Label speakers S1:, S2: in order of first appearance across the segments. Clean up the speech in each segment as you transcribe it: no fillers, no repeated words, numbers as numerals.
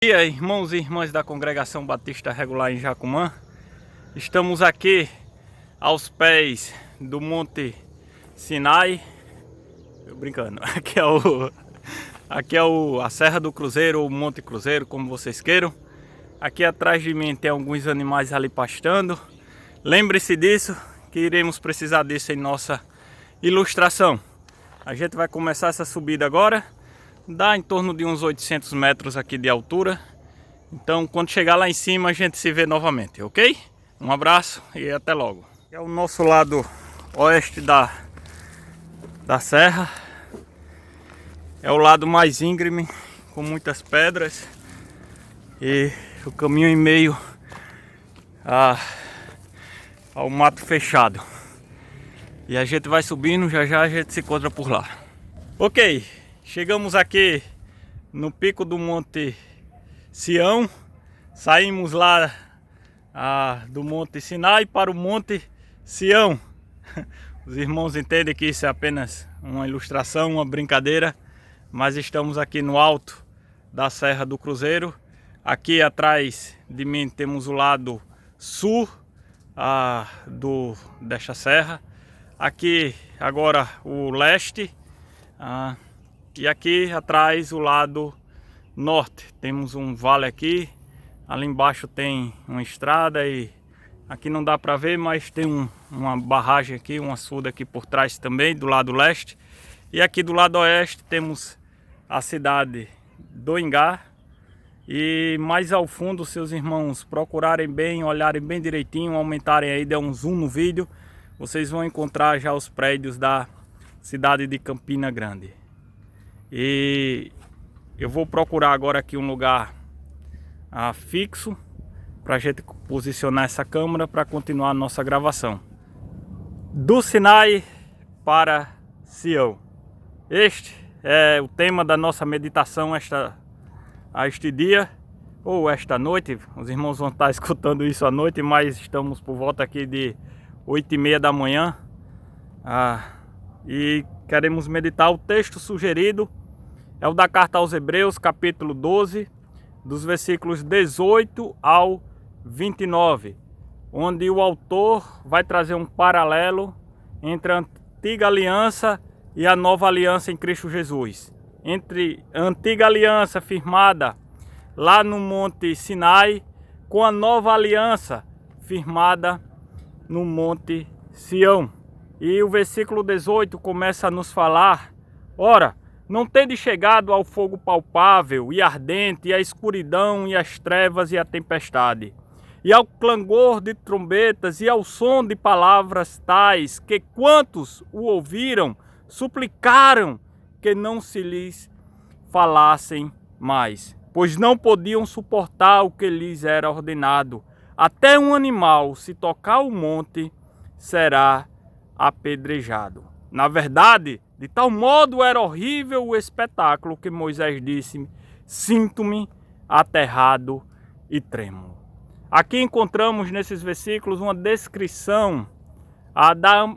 S1: Bom dia, irmãos e irmãs da Congregação Batista Regular em Jacumã. Estamos aqui aos pés do Monte Sinai. Brincando, aqui é a Serra do Cruzeiro, ou Monte Cruzeiro, como vocês queiram. Aqui atrás de mim tem alguns animais ali pastando. Lembre-se disso, que iremos precisar disso em nossa ilustração. A gente vai começar essa subida agora. Dá em torno de uns 800 metros aqui de altura. Então quando chegar lá em cima a gente se vê novamente, ok? Um abraço e até logo. É o nosso lado oeste da serra. É o lado mais íngreme, com muitas pedras. E o caminho em meio ao mato fechado. E a gente vai subindo, já já a gente se encontra por lá. Ok. Chegamos aqui no pico do Monte Sião, saímos lá do Monte Sinai para o Monte Sião. Os irmãos entendem que isso é apenas uma ilustração, uma brincadeira, mas estamos aqui no alto da Serra do Cruzeiro. Aqui atrás de mim temos o lado sul desta serra, aqui agora o leste. E aqui atrás o lado norte, temos um vale aqui, ali embaixo tem uma estrada e aqui não dá para ver, mas tem uma barragem aqui, um açude aqui por trás também, do lado leste. E aqui do lado oeste temos a cidade do Ingá. E mais ao fundo, seus irmãos procurarem bem, olharem bem direitinho, aumentarem aí, der um zoom no vídeo, vocês vão encontrar já os prédios da cidade de Campina Grande. E eu vou procurar agora aqui um lugar fixo para a gente posicionar essa câmera para continuar a nossa gravação. Do Sinai para Sião. Este é o tema da nossa meditação este dia ou esta noite. Os irmãos vão estar escutando isso à noite, mas estamos por volta aqui de 8h30 da manhã. E queremos meditar. O texto sugerido é o da carta aos Hebreus, capítulo 12, dos versículos 18 ao 29, onde o autor vai trazer um paralelo entre a antiga aliança e a nova aliança em Cristo Jesus. Entre a antiga aliança firmada lá no Monte Sinai, com a nova aliança firmada no Monte Sião. E o versículo 18 começa a nos falar: ora, não tendes chegado ao fogo palpável e ardente, e à escuridão, e às trevas, e à tempestade, e ao clangor de trombetas, e ao som de palavras tais, que quantos o ouviram, suplicaram que não se lhes falassem mais, pois não podiam suportar o que lhes era ordenado. Até um animal, se tocar o monte, será apedrejado. Na verdade, de tal modo era horrível o espetáculo que Moisés disse: sinto-me aterrado e tremo. Aqui encontramos nesses versículos uma descrição da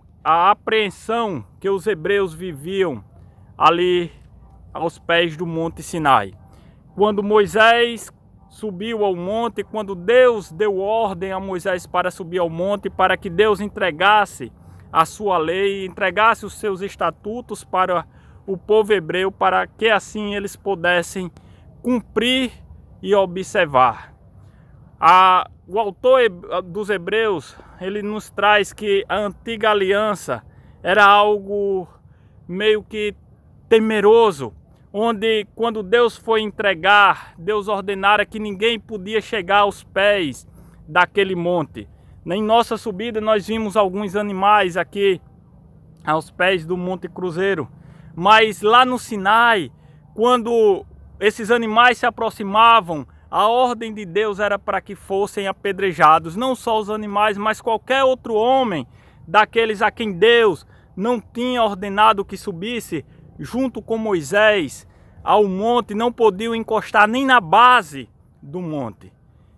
S1: apreensão que os hebreus viviam ali aos pés do Monte Sinai. Quando Moisés subiu ao monte, quando Deus deu ordem a Moisés para subir ao monte, para que Deus entregasse a sua lei, entregasse os seus estatutos para o povo hebreu, para que assim eles pudessem cumprir e observar. O autor dos Hebreus, ele nos traz que a antiga aliança era algo meio que temeroso, onde quando Deus foi entregar, Deus ordenara que ninguém podia chegar aos pés daquele monte. Em nossa subida nós vimos alguns animais aqui aos pés do Monte Cruzeiro, mas lá no Sinai, quando esses animais se aproximavam, a ordem de Deus era para que fossem apedrejados, não só os animais, mas qualquer outro homem daqueles a quem Deus não tinha ordenado que subisse junto com Moisés ao monte, não podiam encostar nem na base do monte.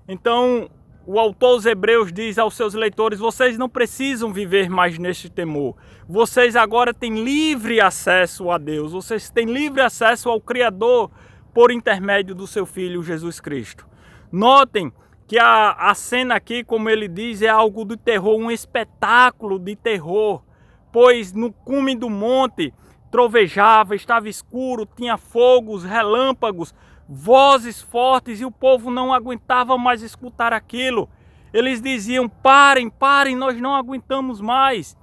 S1: Então o autor dos Hebreus diz aos seus leitores: vocês não precisam viver mais neste temor. Vocês agora têm livre acesso a Deus. Vocês têm livre acesso ao Criador por intermédio do seu Filho Jesus Cristo. Notem que a cena aqui, como ele diz, é algo de terror, um espetáculo de terror, pois no cume do monte trovejava, estava escuro, tinha fogos, relâmpagos, vozes fortes e o povo não aguentava mais escutar aquilo. Eles diziam: parem, parem, nós não aguentamos mais.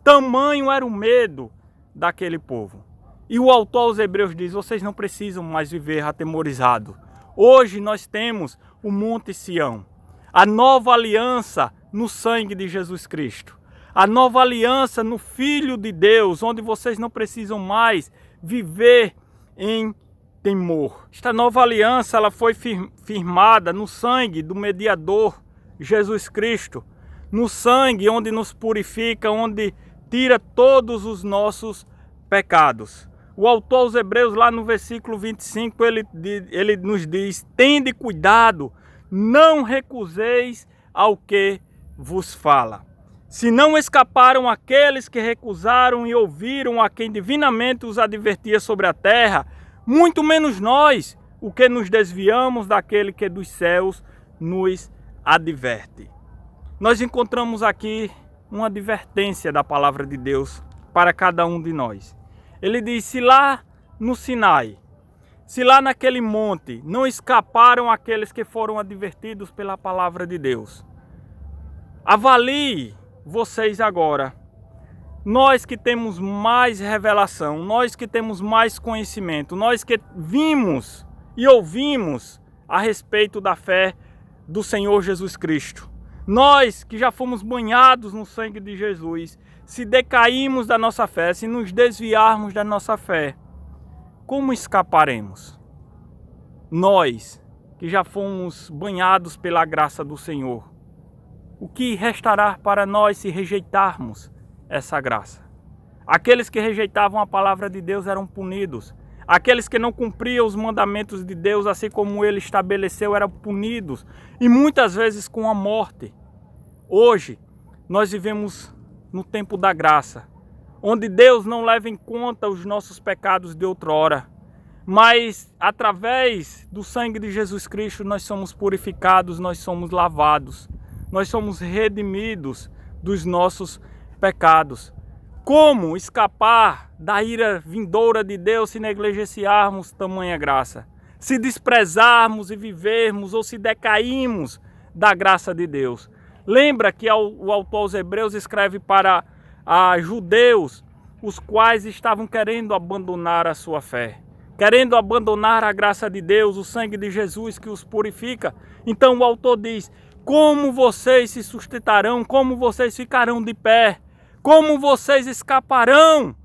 S1: Tamanho era o medo daquele povo. E o autor aos Hebreus diz: vocês não precisam mais viver atemorizados. Hoje nós temos o Monte Sião, a nova aliança no sangue de Jesus Cristo, a nova aliança no Filho de Deus, onde vocês não precisam mais viver em temor. Esta nova aliança ela foi firmada no sangue do mediador Jesus Cristo, no sangue onde nos purifica, onde tira todos os nossos pecados. O autor aos Hebreus, lá no versículo 25, ele nos diz: tende cuidado, não recuseis ao que vos fala. Se não escaparam aqueles que recusaram e ouviram a quem divinamente os advertia sobre a terra, muito menos nós, o que nos desviamos daquele que dos céus nos adverte. Nós encontramos aqui uma advertência da palavra de Deus para cada um de nós. Ele diz: se lá no Sinai, se lá naquele monte não escaparam aqueles que foram advertidos pela palavra de Deus, avalie vocês agora. Nós que temos mais revelação, nós que temos mais conhecimento, nós que vimos e ouvimos a respeito da fé do Senhor Jesus Cristo, nós que já fomos banhados no sangue de Jesus, se decairmos da nossa fé, se nos desviarmos da nossa fé, como escaparemos? Nós que já fomos banhados pela graça do Senhor, o que restará para nós se rejeitarmos essa graça? Aqueles que rejeitavam a palavra de Deus eram punidos. Aqueles que não cumpriam os mandamentos de Deus, assim como ele estabeleceu, eram punidos, e muitas vezes com a morte. Hoje, nós vivemos no tempo da graça, onde Deus não leva em conta os nossos pecados de outrora, mas através do sangue de Jesus Cristo nós somos purificados, nós somos lavados, nós somos redimidos dos nossos pecados. Como escapar da ira vindoura de Deus se negligenciarmos tamanha graça? Se desprezarmos e vivermos ou se decairmos da graça de Deus? Lembra que o autor aos Hebreus escreve para judeus, os quais estavam querendo abandonar a sua fé, querendo abandonar a graça de Deus, o sangue de Jesus que os purifica. Então o autor diz: como vocês se sustentarão, como vocês ficarão de pé, como vocês escaparão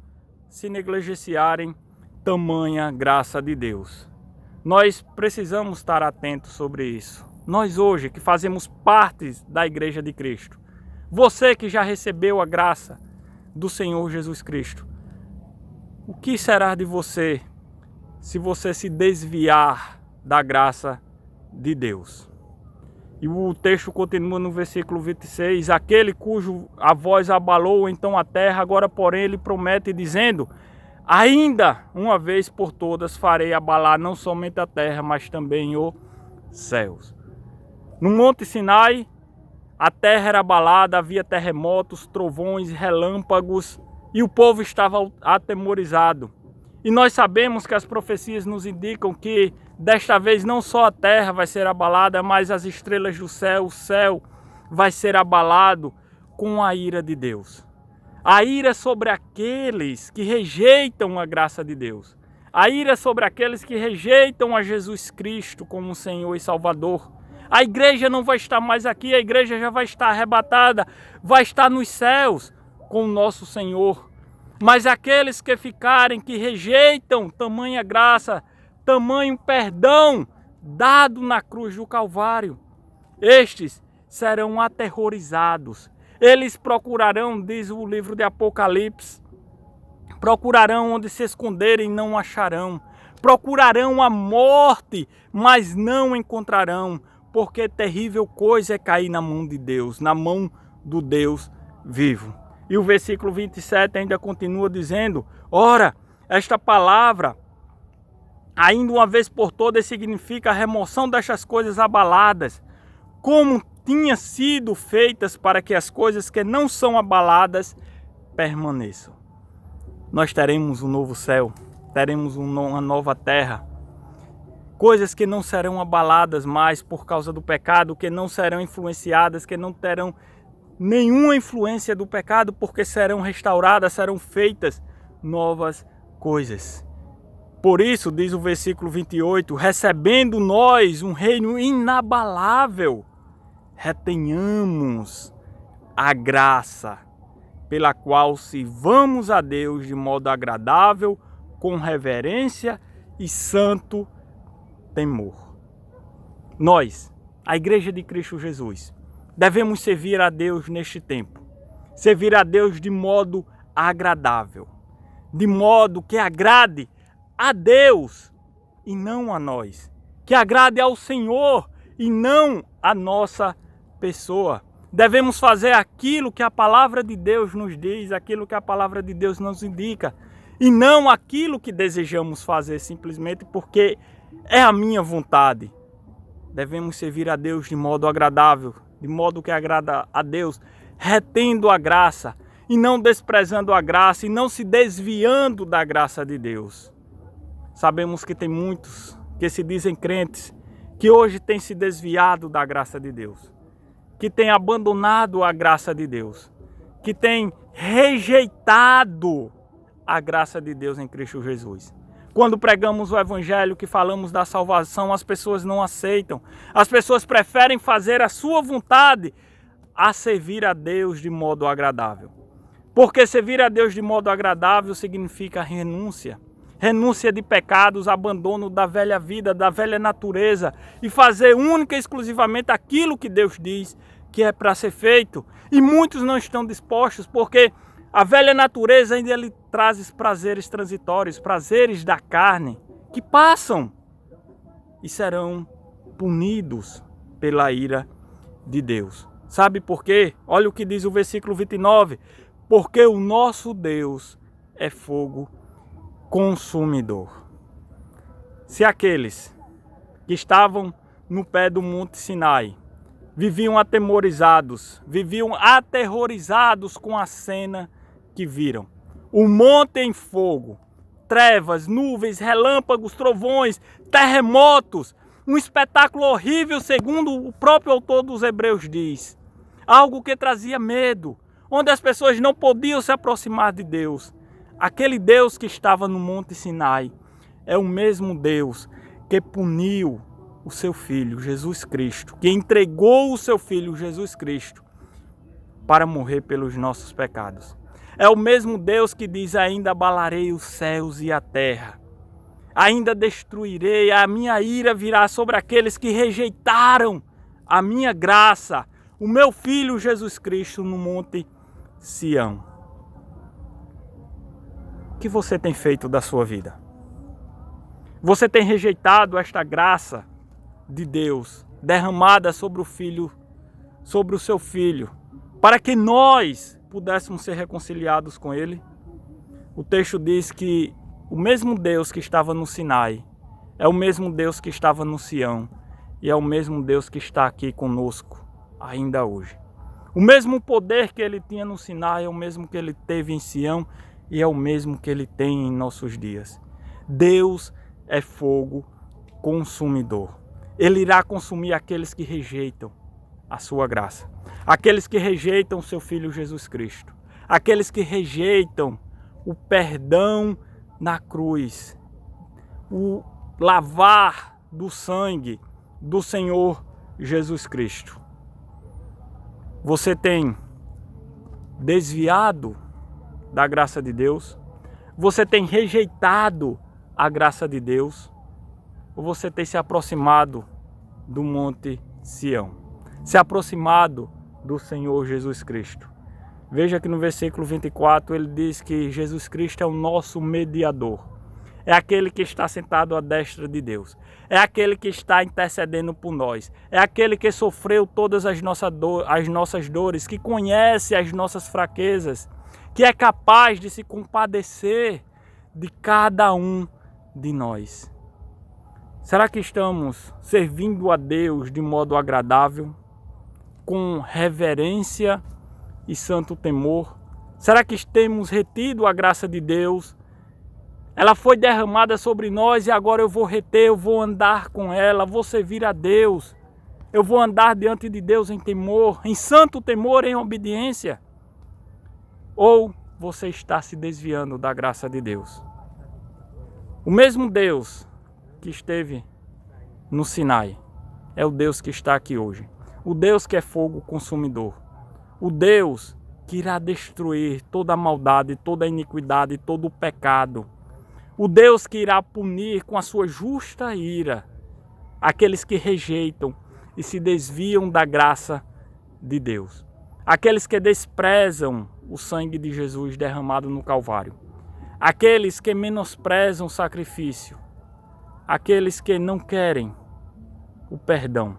S1: se negligenciarem tamanha graça de Deus? Nós precisamos estar atentos sobre isso. Nós hoje que fazemos parte da Igreja de Cristo, você que já recebeu a graça do Senhor Jesus Cristo, o que será de você se você se desviar da graça de Deus? E o texto continua no versículo 26, aquele cujo a voz abalou então a terra, agora porém ele promete dizendo: ainda uma vez por todas farei abalar não somente a terra, mas também os céus. No Monte Sinai, a terra era abalada, havia terremotos, trovões, relâmpagos, e o povo estava atemorizado. E nós sabemos que as profecias nos indicam que desta vez não só a terra vai ser abalada, mas as estrelas do céu, o céu vai ser abalado com a ira de Deus. A ira sobre aqueles que rejeitam a graça de Deus. A ira sobre aqueles que rejeitam a Jesus Cristo como Senhor e Salvador. A igreja não vai estar mais aqui, a igreja já vai estar arrebatada, vai estar nos céus com o nosso Senhor. Mas aqueles que ficarem, que rejeitam tamanha graça, tamanho perdão dado na cruz do Calvário, estes serão aterrorizados. Eles procurarão, diz o livro de Apocalipse, procurarão onde se esconderem, não acharão. Procurarão a morte, mas não encontrarão, porque terrível coisa é cair na mão de Deus, na mão do Deus vivo. E o versículo 27 ainda continua dizendo: ora, esta palavra ainda uma vez por todas, significa a remoção destas coisas abaladas, como tinha sido feitas para que as coisas que não são abaladas permaneçam. Nós teremos um novo céu, teremos uma nova terra, coisas que não serão abaladas mais por causa do pecado, que não serão influenciadas, que não terão nenhuma influência do pecado, porque serão restauradas, serão feitas novas coisas. Por isso, diz o versículo 28, recebendo nós um reino inabalável, retenhamos a graça pela qual sirvamos a Deus de modo agradável, com reverência e santo temor. Nós, a Igreja de Cristo Jesus, devemos servir a Deus neste tempo. Servir a Deus de modo agradável, de modo que agrade a Deus e não a nós, que agrade ao Senhor e não a nossa pessoa. Devemos fazer aquilo que a palavra de Deus nos diz, aquilo que a palavra de Deus nos indica, e não aquilo que desejamos fazer simplesmente porque é a minha vontade. Devemos servir a Deus de modo agradável, de modo que agrada a Deus, retendo a graça e não desprezando a graça e não se desviando da graça de Deus. Sabemos que tem muitos que se dizem crentes que hoje têm se desviado da graça de Deus, que têm abandonado a graça de Deus, que têm rejeitado a graça de Deus em Cristo Jesus. Quando pregamos o Evangelho, que falamos da salvação, as pessoas não aceitam. As pessoas preferem fazer a sua vontade a servir a Deus de modo agradável. Porque servir a Deus de modo agradável significa renúncia. Renúncia de pecados, abandono da velha vida, da velha natureza e fazer única e exclusivamente aquilo que Deus diz que é para ser feito. E muitos não estão dispostos porque a velha natureza ainda lhe traz prazeres transitórios, prazeres da carne, que passam e serão punidos pela ira de Deus. Sabe por quê? Olha o que diz o versículo 29. Porque o nosso Deus é fogo consumidor. Se aqueles que estavam no pé do Monte Sinai viviam atemorizados, viviam aterrorizados com a cena que viram, o monte em fogo, trevas, nuvens, relâmpagos, trovões, terremotos, um espetáculo horrível, segundo o próprio autor dos Hebreus diz, algo que trazia medo, onde as pessoas não podiam se aproximar de Deus. Aquele Deus que estava no Monte Sinai é o mesmo Deus que puniu o seu Filho, Jesus Cristo, que entregou o seu Filho, Jesus Cristo, para morrer pelos nossos pecados. É o mesmo Deus que diz, ainda abalarei os céus e a terra, ainda destruirei, a minha ira virá sobre aqueles que rejeitaram a minha graça, o meu Filho Jesus Cristo no Monte Sião. O que você tem feito da sua vida? Você tem rejeitado esta graça de Deus derramada sobre o Filho, sobre o seu Filho, para que nós pudéssemos ser reconciliados com Ele? O texto diz que o mesmo Deus que estava no Sinai é o mesmo Deus que estava no Sião e é o mesmo Deus que está aqui conosco ainda hoje. O mesmo poder que Ele tinha no Sinai é o mesmo que Ele teve em Sião e é o mesmo que Ele tem em nossos dias. Deus é fogo consumidor. Ele irá consumir aqueles que rejeitam a sua graça, aqueles que rejeitam o seu Filho Jesus Cristo, aqueles que rejeitam o perdão na cruz, o lavar do sangue do Senhor Jesus Cristo. Você tem desviado da graça de Deus? Você tem rejeitado a graça de Deus? Ou você tem se aproximado do Monte Sião? Se aproximado do Senhor Jesus Cristo? Veja que no versículo 24 ele diz que Jesus Cristo é o nosso mediador. É aquele que está sentado à destra de Deus. É aquele que está intercedendo por nós. É aquele que sofreu todas as nossas dores, que conhece as nossas fraquezas, que é capaz de se compadecer de cada um de nós. Será que estamos servindo a Deus de modo agradável, com reverência e santo temor? Será que temos retido a graça de Deus? Ela foi derramada sobre nós e agora eu vou reter, eu vou andar com ela, vou servir a Deus. Eu vou andar diante de Deus em temor, em santo temor, em obediência. Ou você está se desviando da graça de Deus? O mesmo Deus que esteve no Sinai é o Deus que está aqui hoje. O Deus que é fogo consumidor. O Deus que irá destruir toda a maldade, toda a iniquidade, todo o pecado. O Deus que irá punir com a sua justa ira aqueles que rejeitam e se desviam da graça de Deus. Aqueles que desprezam o sangue de Jesus derramado no Calvário. Aqueles que menosprezam o sacrifício. Aqueles que não querem o perdão.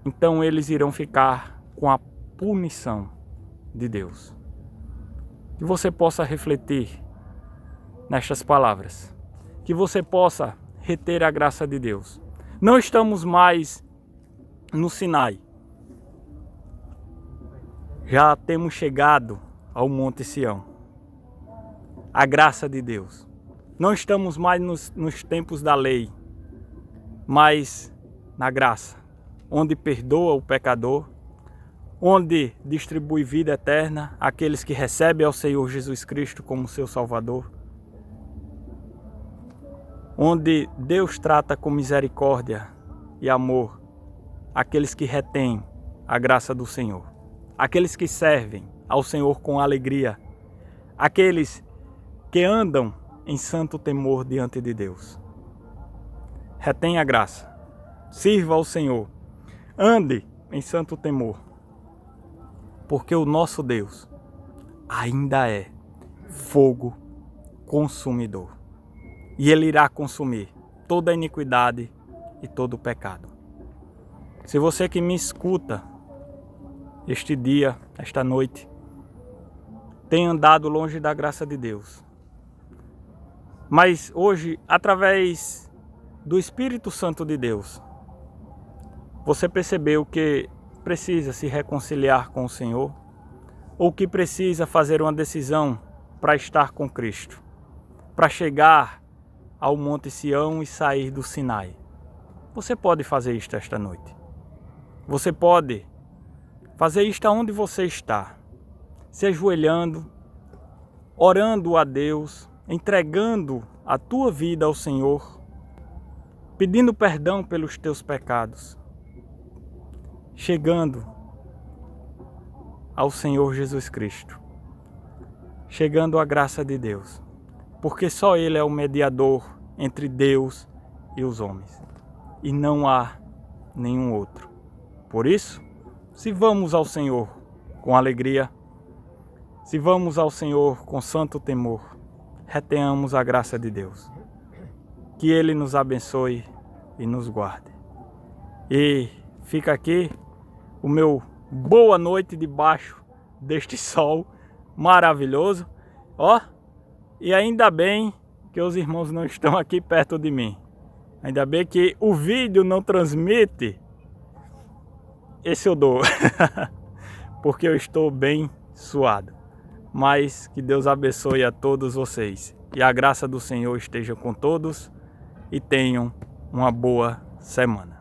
S1: Então eles irão ficar com a punição de Deus. Que você possa refletir nestas palavras. Que você possa reter a graça de Deus. Não estamos mais no Sinai. Já temos chegado ao Monte Sião. A graça de Deus. Não estamos mais nos tempos da lei, mas na graça, onde perdoa o pecador, onde distribui vida eterna àqueles que recebem ao Senhor Jesus Cristo como seu Salvador, onde Deus trata com misericórdia e amor aqueles que retêm a graça do Senhor, aqueles que servem ao Senhor com alegria, aqueles que andam em santo temor diante de Deus. Retém a graça, sirva ao Senhor, ande em santo temor, porque o nosso Deus ainda é fogo consumidor. E Ele irá consumir toda a iniquidade e todo o pecado. Se você que me escuta este dia, esta noite, tem andado longe da graça de Deus, mas hoje, através do Espírito Santo de Deus, você percebeu que precisa se reconciliar com o Senhor, ou que precisa fazer uma decisão para estar com Cristo, para chegar ao Monte Sião e sair do Sinai. Você pode fazer isto esta noite. Você pode fazer isto aonde você está, se ajoelhando, orando a Deus, entregando a tua vida ao Senhor, pedindo perdão pelos teus pecados, chegando ao Senhor Jesus Cristo, chegando à graça de Deus, porque só Ele é o mediador entre Deus e os homens, e não há nenhum outro. Por isso, se vamos ao Senhor com alegria, se vamos ao Senhor com santo temor, retenhamos a graça de Deus. Que Ele nos abençoe e nos guarde. E fica aqui o meu boa noite debaixo deste sol maravilhoso. Ó, e ainda bem que os irmãos não estão aqui perto de mim. Ainda bem que o vídeo não transmite esse odor, porque eu estou bem suado. Mas que Deus abençoe a todos vocês. E a graça do Senhor esteja com todos e tenham uma boa semana.